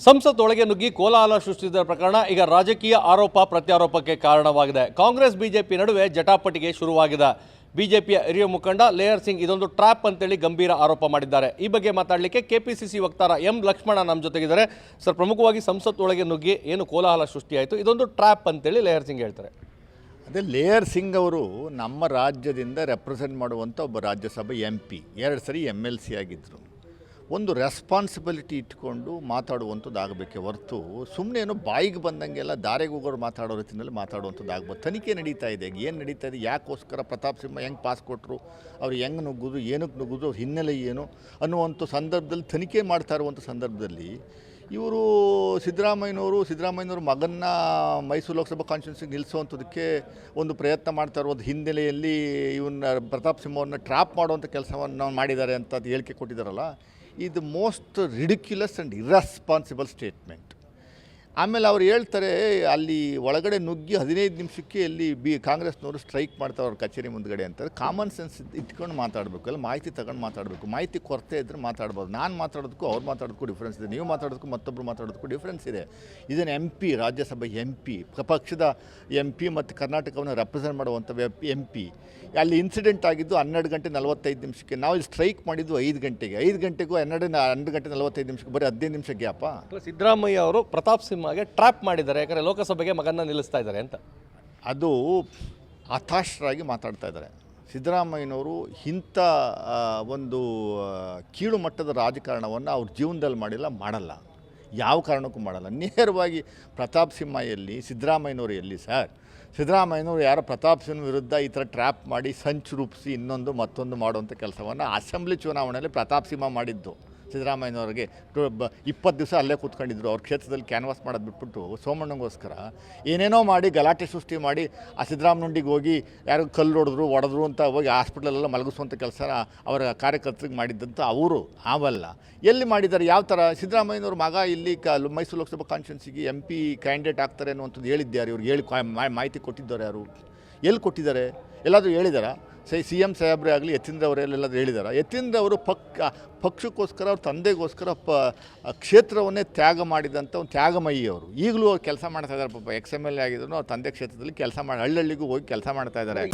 ಸಂಸತ್ತೊಳಗೆ ನುಗ್ಗಿ ಕೋಲಾಹಲ ಸೃಷ್ಟಿಸಿದ ಪ್ರಕರಣ ಈಗ ರಾಜಕೀಯ ಆರೋಪ ಪ್ರತ್ಯಾರೋಪಕ್ಕೆ ಕಾರಣವಾಗಿದೆ. ಕಾಂಗ್ರೆಸ್ ಬಿಜೆಪಿ ನಡುವೆ ಜಟಾಪಟಿಗೆ ಶುರುವಾಗಿದೆ. ಬಿಜೆಪಿಯ ಹಿರಿಯ ಮುಖಂಡ ಲೇಯರ್ ಸಿಂಗ್ ಇದೊಂದು ಟ್ರ್ಯಾಪ್ ಅಂತೇಳಿ ಗಂಭೀರ ಆರೋಪ ಮಾಡಿದ್ದಾರೆ. ಈ ಬಗ್ಗೆ ಮಾತಾಡಲಿಕ್ಕೆ ಕೆಪಿಸಿಸಿ ವಕ್ತಾರ ಎಂ ಲಕ್ಷ್ಮಣ ನಮ್ಮ ಜೊತೆಗಿದ್ದಾರೆ. ಸರ್, ಪ್ರಮುಖವಾಗಿ ಸಂಸತ್ತೊಳಗೆ ನುಗ್ಗಿ ಏನು ಕೋಲಾಹಲ ಸೃಷ್ಟಿಯಾಯಿತು, ಇದೊಂದು ಟ್ರ್ಯಾಪ್ ಅಂತೇಳಿ ಲೇಯರ್ ಸಿಂಗ್ ಹೇಳ್ತಾರೆ. ಅದೇ ಲೇಯರ್ ಸಿಂಗ್ ಅವರು ನಮ್ಮ ರಾಜ್ಯದಿಂದ ರೆಪ್ರೆಸೆಂಟ್ ಮಾಡುವಂಥ ಒಬ್ಬ ರಾಜ್ಯಸಭೆ MP, 2 ಸರಿ MLC ಆಗಿದ್ದರು. ಒಂದು ರೆಸ್ಪಾನ್ಸಿಬಿಲಿಟಿ ಇಟ್ಕೊಂಡು ಮಾತಾಡುವಂಥದ್ದು ಆಗಬೇಕೆ ಹೊರತು ಸುಮ್ಮನೆ ಏನೋ ಬಾಯಿಗೆ ಬಂದಂಗೆಲ್ಲ ದಾರಿಗೆ ಹೋಗೋರು ಮಾತಾಡೋ ರೀತಿಯಲ್ಲಿ ಮಾತಾಡುವಂಥದ್ದು ಆಗ್ಬೋದು. ತನಿಖೆ ನಡೀತಾ ಇದೆ, ಏನು ನಡೀತಾ ಇದೆ, ಯಾಕೋಸ್ಕರ ಪ್ರತಾಪ್ ಸಿಂಹ ಹೆಂಗೆ ಪಾಸ್ ಕೊಟ್ಟರು, ಅವ್ರು ಹೆಂಗೆ ನುಗ್ಗೋದು, ಏನಕ್ಕೆ ನುಗ್ಗೋದು, ಅವ್ರ ಹಿನ್ನೆಲೆ ಏನು ಅನ್ನುವಂಥ ಸಂದರ್ಭದಲ್ಲಿ ತನಿಖೆ ಮಾಡ್ತಾ ಇರುವಂಥ ಸಂದರ್ಭದಲ್ಲಿ ಇವರು ಸಿದ್ದರಾಮಯ್ಯನವರು ಮಗನ್ನ ಮೈಸೂರು ಲೋಕಸಭಾ ಕಾನ್ಸ್ಟಿಟ್ಯೂನ್ಸಿಗೆ ನಿಲ್ಲಿಸುವಂಥದ್ದಕ್ಕೆ ಒಂದು ಪ್ರಯತ್ನ ಮಾಡ್ತಾ ಇರೋದು ಹಿನ್ನೆಲೆಯಲ್ಲಿ ಇವನ್ನ ಪ್ರತಾಪ್ ಸಿಂಹವನ್ನು ಟ್ರ್ಯಾಪ್ ಮಾಡುವಂಥ ಕೆಲಸವನ್ನು ಮಾಡಿದ್ದಾರೆ ಅಂತ ಅದು ಹೇಳಿಕೆ ಕೊಟ್ಟಿದ್ದಾರಲ್ಲ, ಇದು most ridiculous and irresponsible statement. ಆಮೇಲೆ ಅವ್ರು ಹೇಳ್ತಾರೆ ಅಲ್ಲಿ ಒಳಗಡೆ ನುಗ್ಗಿ 15 ನಿಮಿಷಕ್ಕೆ ಅಲ್ಲಿ ಕಾಂಗ್ರೆಸ್ನವರು ಸ್ಟ್ರೈಕ್ ಮಾಡ್ತಾರೆ ಅವ್ರ ಕಚೇರಿ ಮುಂದ್ಗಡೆ ಅಂತಾರೆ. ಕಾಮನ್ ಸೆನ್ಸ್ ಇಟ್ಕೊಂಡು ಮಾತಾಡಬೇಕು, ಎಲ್ಲ ಮಾಹಿತಿ ತಗೊಂಡು ಮಾತಾಡಬೇಕು. ಮಾಹಿತಿ ಕೊರತೆ ಇದ್ದರೆ ಮಾತಾಡ್ಬೋದು. ನಾನು ಮಾತಾಡೋದಕ್ಕೂ ಅವ್ರು ಮಾತಾಡೋದಕ್ಕೂ ಡಿಫ್ರೆನ್ಸ್ ಇದೆ, ನೀವು ಮಾತಾಡೋದಕ್ಕೂ ಮತ್ತೊಬ್ಬರು ಮಾತಾಡೋದಕ್ಕೂ ಡಿಫ್ರೆನ್ಸ್ ಇದೆ. ಇದನ್ನು MP, ರಾಜ್ಯಸಭೆ MP, ಪಕ್ಷದ MP ಮತ್ತು ಕರ್ನಾಟಕವನ್ನು ರೆಪ್ರೆಸೆಂಟ್ ಮಾಡುವಂಥ MP, ಅಲ್ಲಿ ಇನ್ಸಿಡೆಂಟ್ ಆಗಿದ್ದು 12 ಗಂಟೆ 45 ನಿಮಿಷಕ್ಕೆ. ನಾವು ಇಲ್ಲಿ ಸ್ಟ್ರೈಕ್ ಮಾಡಿದ್ದು 5 ಗಂಟೆಗೆ. 5 ಗಂಟೆಗೂ 12 ಗಂಟೆ 45 ನಿಮಿಷಕ್ಕೆ ಬರೀ 15 ನಿಮಿಷ ಗ್ಯಾಪ. ಸಿದ್ದರಾಮಯ್ಯ ಅವರು ಪ್ರತಾಪ್ ಸಿಂಹಗೆ ಟ್ರ್ಯಾಪ್ ಮಾಡಿದ್ದಾರೆ, ಯಾಕಂದರೆ ಲೋಕಸಭೆಗೆ ಮಗನ್ನ ನಿಲ್ಲಿಸ್ತಾ ಇದ್ದಾರೆ ಅಂತ. ಅದು ಹತಾಶರಾಗಿ ಮಾತಾಡ್ತಾ ಇದ್ದಾರೆ. ಸಿದ್ದರಾಮಯ್ಯನವರು ಇಂಥ ಒಂದು ಕೀಳು ಮಟ್ಟದ ರಾಜಕಾರಣವನ್ನು ಅವ್ರ ಜೀವನದಲ್ಲಿ ಮಾಡಲ್ಲ, ಯಾವ ಕಾರಣಕ್ಕೂ ಮಾಡಲ್ಲ. ನೇರವಾಗಿ ಪ್ರತಾಪ್ ಸಿಂಹ ಎಲ್ಲಿ, ಸಿದ್ದರಾಮಯ್ಯನವರು ಎಲ್ಲಿ ಸರ್? ಸಿದ್ದರಾಮಯ್ಯನವರು ಯಾರೋ ಪ್ರತಾಪ್ ಸಿಂಹ ವಿರುದ್ಧ ಈ ಥರ ಟ್ರ್ಯಾಪ್ ಮಾಡಿ ಸಂಚು ರೂಪಿಸಿ ಮತ್ತೊಂದು ಮಾಡುವಂಥ ಕೆಲಸವನ್ನು ಅಸೆಂಬ್ಲಿ ಚುನಾವಣೆಯಲ್ಲಿ ಪ್ರತಾಪ್ ಸಿಂಹ ಮಾಡಿದ್ದು. ಸಿದ್ದರಾಮಯ್ಯನವ್ರಿಗೆ 20 ದಿವಸ ಅಲ್ಲೇ ಕೂತ್ಕೊಂಡಿದ್ರು. ಅವ್ರ ಕ್ಷೇತ್ರದಲ್ಲಿ ಕ್ಯಾನ್ವಾಸ್ ಮಾಡೋದು ಬಿಟ್ಬಿಟ್ಟು ಸೋಮಣ್ಣಗೋಸ್ಕರ ಏನೇನೋ ಮಾಡಿ ಗಲಾಟೆ ಸೃಷ್ಟಿ ಮಾಡಿ ಆ ಸಿದ್ದರಾಮನುಂಡಿಗೆ ಹೋಗಿ ಯಾರು ಕಲ್ಲು ಹೊಡೆದ್ರು ಅಂತ ಹೋಗಿ ಹಾಸ್ಪಿಟ್ಲಲ್ಲೆಲ್ಲ ಮಲಗಿಸುವಂಥ ಕೆಲಸ ಅವರ ಕಾರ್ಯಕರ್ತರಿಗೆ ಮಾಡಿದ್ದಂಥ ಅವರು ಅವಲ್ಲ. ಎಲ್ಲಿ ಮಾಡಿದ್ದಾರೆ, ಯಾವ ಥರ? ಸಿದ್ದರಾಮಯ್ಯನವ್ರ ಮಗ ಇಲ್ಲಿ ಮೈಸೂರು ಲೋಕಸಭಾ ಕಾನ್ಸ್ಟಿಟ್ಯೂನ್ಸಿಗೆ MP ಕ್ಯಾಂಡಿಡೇಟ್ ಆಗ್ತಾರೆ ಅನ್ನುವಂಥದ್ದು ಹೇಳಿದ್ದಾರೆ. ಇವ್ರಿಗೆ ಮಾಹಿತಿ ಕೊಟ್ಟಿದ್ದಾರೆ ಯಾರು? ಎಲ್ಲಿ ಕೊಟ್ಟಿದ್ದಾರೆ? ಎಲ್ಲಾದರೂ ಹೇಳಿದಾರಾ? CM ಸಾಹೇಬ್ರೇ ಆಗಲಿ, ಯತೀಂದ್ರ ಅವರೆಲ್ಲಾದರೂ ಹೇಳಿದಾರ? ಯತೀಂದ್ರ ಅವರು ಪಕ್ಷಕ್ಕೋಸ್ಕರ, ಅವ್ರ ತಂದೆಗೋಸ್ಕರ ಕ್ಷೇತ್ರವನ್ನೇ ತ್ಯಾಗ ಮಾಡಿದಂಥ ಒಂದು ತ್ಯಾಗಮಯಿ ಅವರು. ಈಗಲೂ ಅವ್ರು ಕೆಲಸ ಮಾಡ್ತಾ ಇದ್ದಾರೆ. ಪಾಪ XMLA ಆಗಿದ್ರು, ಅವ್ರ ತಂದೆ ಕ್ಷೇತ್ರದಲ್ಲಿ ಕೆಲಸ ಮಾಡಿ ಹಳ್ಳಿಗೂ ಹೋಗಿ ಕೆಲಸ ಮಾಡ್ತಾ ಇದ್ದಾರೆ.